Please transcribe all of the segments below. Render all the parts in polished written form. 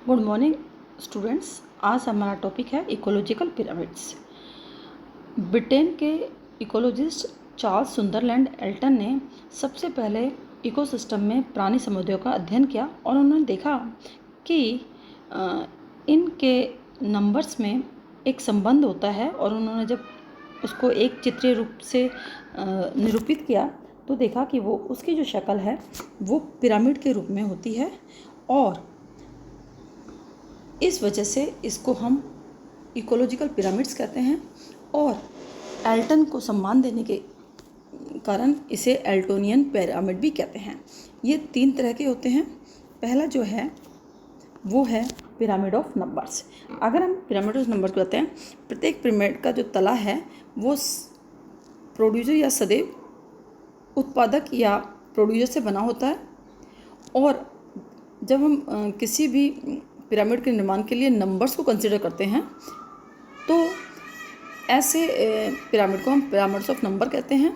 Good morning students. आज हमारा topic है इकोलॉजिकल पिरामिड्स। ब्रिटेन के इकोलॉजिस्ट चार्ल्स सुंदरलैंड एल्टन ने सबसे पहले इकोसिस्टम में प्राणी समुदायों का अध्ययन किया और उन्होंने देखा कि इनके नंबर्स में एक संबंध होता है, और उन्होंने जब उसको एक चित्रीय रूप से निरूपित किया तो देखा कि वो उसकी जो शक्ल है वो पिरामिड के रूप में होती है, और इस वजह से इसको हम इकोलॉजिकल पिरामिड्स कहते हैं। और एल्टन को सम्मान देने के कारण इसे एल्टोनियन पिरामिड भी कहते हैं। ये 3 तरह के होते हैं। पहला जो है वो है पिरामिड ऑफ नंबर्स। अगर हम पिरामिड ऑफ नंबर्स कहते हैं, प्रत्येक पिरामिड का जो तला है वो प्रोड्यूसर या सदैव उत्पादक या प्रोड्यूसर से बना होता है। और जब हम किसी भी पिरामिड के निर्माण के लिए नंबर्स को कंसिडर करते हैं तो ऐसे पिरामिड को हम पिरामिड्स ऑफ नंबर कहते हैं।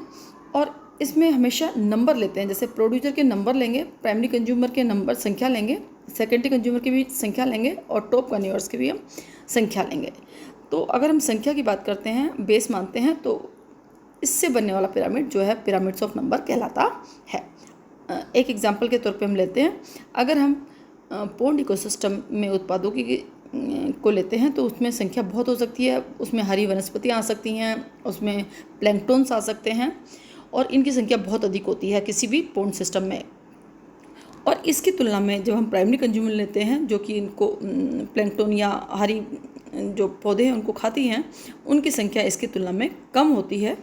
और इसमें हमेशा नंबर लेते हैं, जैसे प्रोड्यूसर के नंबर लेंगे, प्राइमरी कंज्यूमर के नंबर संख्या लेंगे, सेकेंडरी कंज्यूमर की भी संख्या लेंगे, और टॉप कन्ज्यूमर्स की भी हम संख्या लेंगे। तो अगर हम संख्या की बात करते हैं, बेस मानते हैं, तो इससे बनने वाला पिरामिड जो है पिरामिड्स ऑफ नंबर कहलाता है। एक एग्जाम्पल के तौर पे हम लेते हैं, अगर हम पोन्ड इकोसिस्टम में उत्पादों की को लेते हैं तो उसमें संख्या बहुत हो सकती है। उसमें हरी वनस्पतियाँ आ सकती हैं, उसमें प्लैंकटॉन्स आ सकते हैं, और इनकी संख्या बहुत अधिक होती है किसी भी पोन्ड सिस्टम में। और इसकी तुलना में जब हम प्राइमरी कंज्यूमर लेते हैं, जो कि इनको प्लैंकटॉन या हरी जो पौधे हैं उनको खाती हैं, उनकी संख्या इसकी तुलना में कम होती है।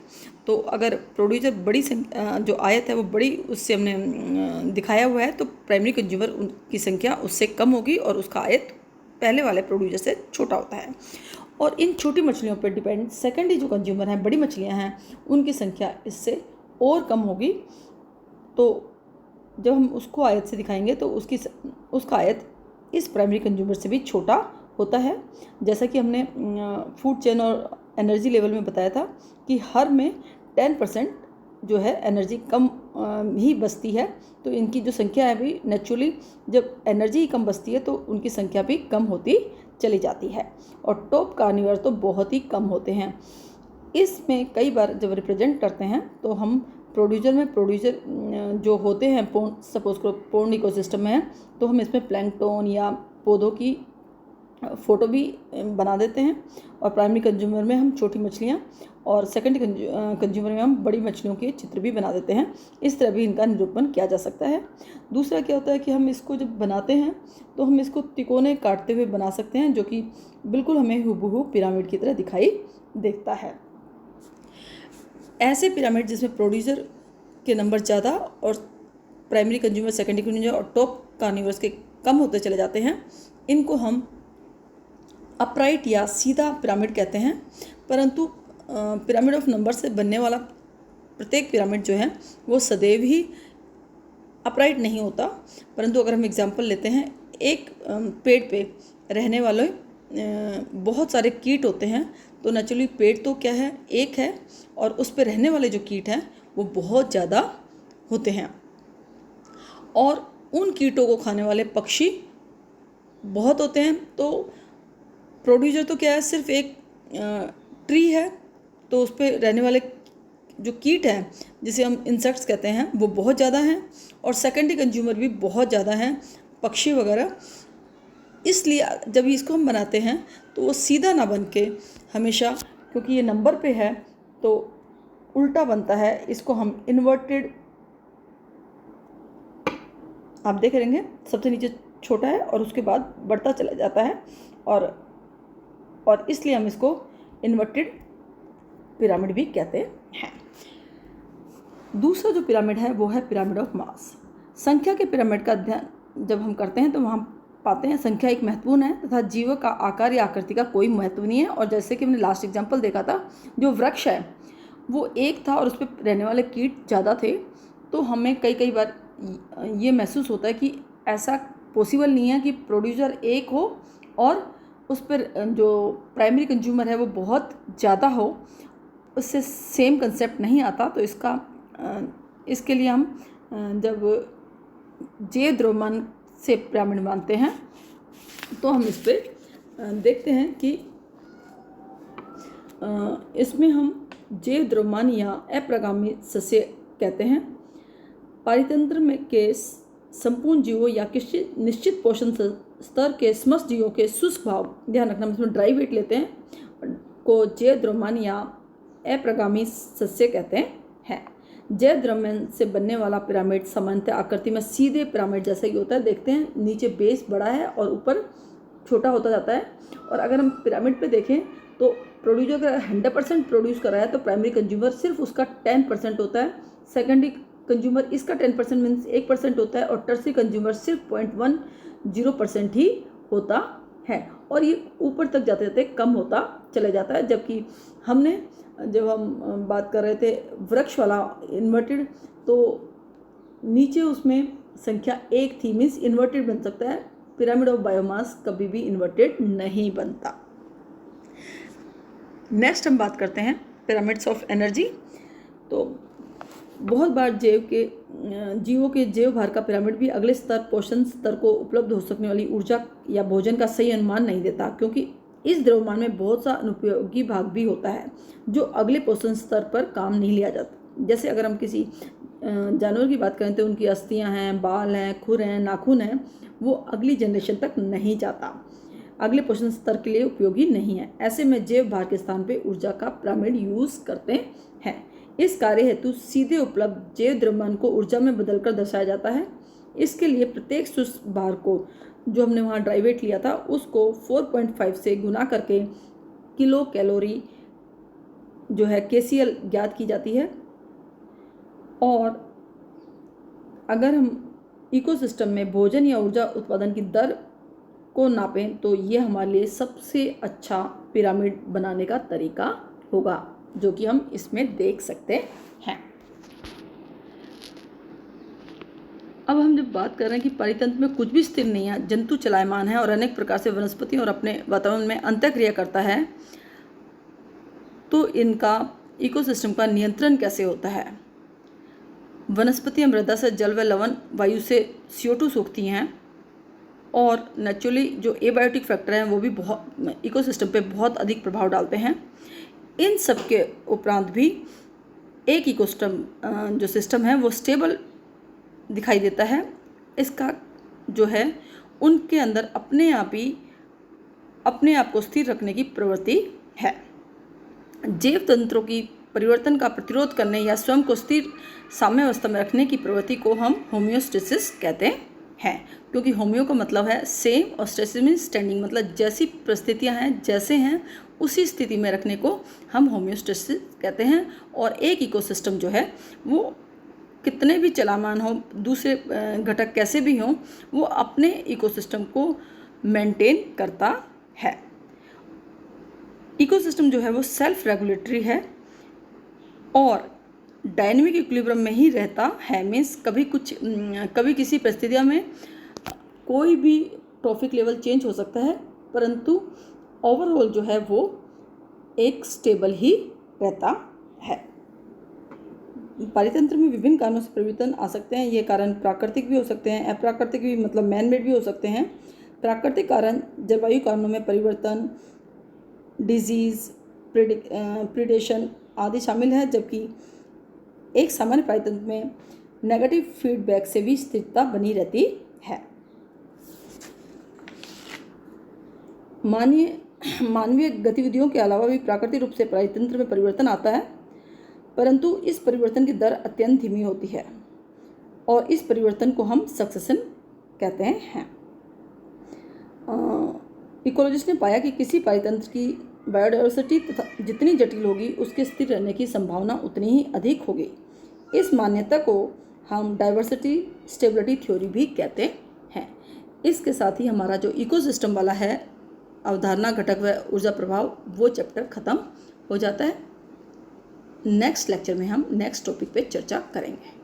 तो अगर प्रोड्यूसर बड़ी जो आयत है वो बड़ी उससे हमने दिखाया हुआ है, तो प्राइमरी कंज्यूमर की संख्या उससे कम होगी और उसका आयत पहले वाले प्रोड्यूसर से छोटा होता है। और इन छोटी मछलियों पर डिपेंड सेकेंडरी जो कंज्यूमर हैं, बड़ी मछलियाँ हैं, उनकी संख्या इससे और कम होगी। तो जब हम उसको आयत से दिखाएंगे तो उसका आयत इस प्राइमरी कंज्यूमर से भी छोटा होता है। जैसा कि हमने फूड चेन और एनर्जी लेवल में बताया था कि हर में 10% जो है एनर्जी कम ही बचती है, तो इनकी जो संख्या है भी नेचुरली जब एनर्जी ही कम बचती है तो उनकी संख्या भी कम होती चली जाती है। और टॉप कार्निवर तो बहुत ही कम होते हैं। इसमें कई बार जब रिप्रेजेंट करते हैं तो हम प्रोड्यूसर जो होते हैं सपोज को पोन्ड इकोसिस्टम में है, तो हम इसमें प्लैंकटॉन या पौधों की फ़ोटो भी बना देते हैं। और प्राइमरी कंज्यूमर में हम छोटी मछलियाँ, और सेकेंडरी कंज्यूमर में हम बड़ी मछलियों के चित्र भी बना देते हैं। इस तरह भी इनका निरूपण किया जा सकता है। दूसरा क्या होता है कि हम इसको जब बनाते हैं तो हम इसको तिकोने काटते हुए बना सकते हैं, जो कि बिल्कुल हमें हुबहू पिरामिड की तरह दिखाई देता है। ऐसे पिरामिड जिसमें प्रोड्यूसर के नंबर ज़्यादा और प्राइमरी कंज्यूमर, सेकेंडरी कंज्यूमर और टॉप कार्निवर्स के कम होते चले जाते हैं, इनको हम अपराइट या सीधा पिरामिड कहते हैं। परंतु पिरामिड ऑफ नंबर से बनने वाला प्रत्येक पिरामिड जो है वो सदैव ही अपराइट नहीं होता। परंतु अगर हम एग्जांपल लेते हैं, एक पेड़ पे रहने वाले बहुत सारे कीट होते हैं, तो नेचुरली पेड़ तो क्या है, एक है, और उस पर रहने वाले जो कीट हैं वो बहुत ज़्यादा होते हैं। और उन कीटों को खाने वाले पक्षी बहुत होते हैं। तो प्रोड्यूसर तो क्या है, सिर्फ एक ट्री है, तो उस पर रहने वाले जो कीट हैं जिसे हम इंसेक्ट्स कहते हैं वो बहुत ज़्यादा हैं, और सेकेंडरी कंज्यूमर भी बहुत ज़्यादा हैं, पक्षी वगैरह। इसलिए जब इसको हम बनाते हैं तो वो सीधा ना बन के हमेशा, क्योंकि ये नंबर पे है तो उल्टा बनता है, इसको हम इन्वर्टेड, आप देख रहेंगे सबसे नीचे छोटा है और उसके बाद बढ़ता चला जाता है, और इसलिए हम इसको इन्वर्टेड पिरामिड भी कहते हैं। दूसरा जो पिरामिड है वो है पिरामिड ऑफ मास। संख्या के पिरामिड का अध्ययन जब हम करते हैं तो वहाँ पाते हैं संख्या एक महत्वपूर्ण है तथा जीव का आकार या आकृति का कोई महत्व नहीं है। और जैसे कि हमने लास्ट एग्जाम्पल देखा था, जो वृक्ष है वो एक था और उस पर रहने वाले कीट ज़्यादा थे, तो हमें कई बार ये महसूस होता है कि ऐसा पॉसिबल नहीं है कि प्रोड्यूसर एक हो और उस पर जो प्राइमरी कंज्यूमर है वो बहुत ज़्यादा हो, उससे सेम कंसेप्ट नहीं आता। तो इसके लिए हम जब जे द्रोमन से पिरामिड मानते हैं तो हम इस पर देखते हैं कि इसमें हम जैव द्रव्यमान या अप्रगामी सस्य कहते हैं। पारितंत्र में के संपूर्ण जीवों या किसी निश्चित पोषण स्तर के समस्त जीवों के शुष्क भाव, ध्यान रखना इसमें ड्राई वेट लेते हैं, को जैव द्रव्यमान या अप्रगामी सस्य कहते हैं। जैव द्रव्यमान से बनने वाला पिरामिड सामान्यतः आकृति में सीधे पिरामिड जैसा ही होता है। देखते हैं नीचे बेस बड़ा है और ऊपर छोटा होता जाता है। और अगर हम पिरामिड पे देखें तो प्रोड्यूसर अगर 100% प्रोड्यूस कर रहा है तो प्राइमरी कंज्यूमर सिर्फ उसका 10% होता है, सेकेंडरी कंज्यूमर इसका 10% मीन्स 1% होता है, और टर्सरी कंज्यूमर सिर्फ 0.10% ही होता है। और ये ऊपर तक जाते जाते कम होता चले जाता है। जबकि हमने जब हम बात कर रहे थे वृक्ष वाला इन्वर्टेड, तो नीचे उसमें संख्या 1 थी, मीन्स इन्वर्टेड बन सकता है। पिरामिड ऑफ बायोमास कभी भी इन्वर्टेड नहीं बनता। नेक्स्ट हम बात करते हैं पिरामिड्स ऑफ एनर्जी। तो बहुत बार जीवों के जैव भार का पिरामिड भी अगले स्तर पोषण स्तर को उपलब्ध हो सकने वाली ऊर्जा या भोजन का सही अनुमान नहीं देता, क्योंकि इस द्रव्यमान में बहुत सा अनुपयोगी भाग भी होता है जो अगले पोषण स्तर पर काम नहीं लिया जाता। जैसे अगर हम किसी जानवर की बात करें तो उनकी अस्थियां हैं, बाल हैं, खुर हैं, नाखून हैं, वो अगली जनरेशन तक नहीं जाता, अगले पोषण स्तर के लिए उपयोगी नहीं है। ऐसे में जैव भार के स्थान पर ऊर्जा का पिरामिड यूज करते हैं। इस कार्य हेतु सीधे उपलब्ध जैव द्रव्यमान को ऊर्जा में बदलकर दर्शाया जाता है। इसके लिए प्रत्येक शुष्क भार को, जो हमने वहाँ ड्राई वेट लिया था, उसको 4.5 से गुना करके किलो कैलोरी जो है KCl ज्ञात की जाती है। और अगर हम इकोसिस्टम में भोजन या ऊर्जा उत्पादन की दर को नापें तो ये हमारे लिए सबसे अच्छा पिरामिड बनाने का तरीका होगा, जो कि हम इसमें देख सकते हैं। अब हम जब बात कर रहे हैं कि परितंत्र में कुछ भी स्थिर नहीं है, जंतु चलायमान है और अनेक प्रकार से वनस्पति और अपने वातावरण में अंतःक्रिया करता है, तो इनका इकोसिस्टम का नियंत्रण कैसे होता है। वनस्पतियाँ मृदा से जल व लवण वायु से CO2 सोखती हैं, और नेचुरली जो एबायोटिक फैक्टर हैं वो भी बहुत इकोसिस्टम पे बहुत अधिक प्रभाव डालते हैं। इन सब के उपरांत भी एक इकोसिस्टम जो सिस्टम है वो स्टेबल दिखाई देता है। इसका जो है उनके अंदर अपने आप को स्थिर रखने की प्रवृत्ति है। जैव तंत्रों की परिवर्तन का प्रतिरोध करने या स्वयं को स्थिर साम्यावस्था में रखने की प्रवृत्ति को हम होम्योस्टेसिस कहते हैं, क्योंकि होम्यो का मतलब है सेम और स्टेसिस मीन स्टैंडिंग, मतलब जैसी परिस्थितियां हैं जैसे हैं उसी स्थिति में रखने को हम होम्योस्टेसिस कहते हैं। और एक इकोसिस्टम जो है वो कितने भी चलामान हो, दूसरे घटक कैसे भी हों, वो अपने इकोसिस्टम को मेंटेन करता है। इकोसिस्टम जो है वो सेल्फ रेगुलेटरी है और डायनेमिक इक्विलिब्रियम में ही रहता है। मीन्स कभी किसी परिस्थितियों में कोई भी ट्रॉफिक लेवल चेंज हो सकता है, परंतु ओवरऑल जो है वो एक स्टेबल ही रहता है। पारितंत्र में विभिन्न कारणों से परिवर्तन आ सकते हैं। ये कारण प्राकृतिक भी हो सकते हैं, अप्राकृतिक भी, मतलब मैन मेड भी हो सकते हैं। प्राकृतिक कारण जलवायु कारणों में परिवर्तन, डिजीज़, प्रीडेशन आदि शामिल है, जबकि एक सामान्य पारितंत्र में नेगेटिव फीडबैक से भी स्थिरता बनी रहती है। मानवीय गतिविधियों के अलावा भी प्राकृतिक रूप से पारितंत्र में परिवर्तन आता है, परंतु इस परिवर्तन की दर अत्यंत धीमी होती है और इस परिवर्तन को हम सक्सेशन कहते हैं। इकोलॉजिस्ट ने पाया कि किसी पारितंत्र की बायोडाइवर्सिटी तथा जितनी जटिल होगी उसके स्थिर रहने की संभावना उतनी ही अधिक होगी। इस मान्यता को हम डाइवर्सिटी स्टेबिलिटी थ्योरी भी कहते हैं। इसके साथ ही हमारा जो इकोसिस्टम वाला है अवधारणा, घटक व ऊर्जा प्रभाव, वो चैप्टर ख़त्म हो जाता है। नेक्स्ट लेक्चर में हम नेक्स्ट टॉपिक पे चर्चा करेंगे।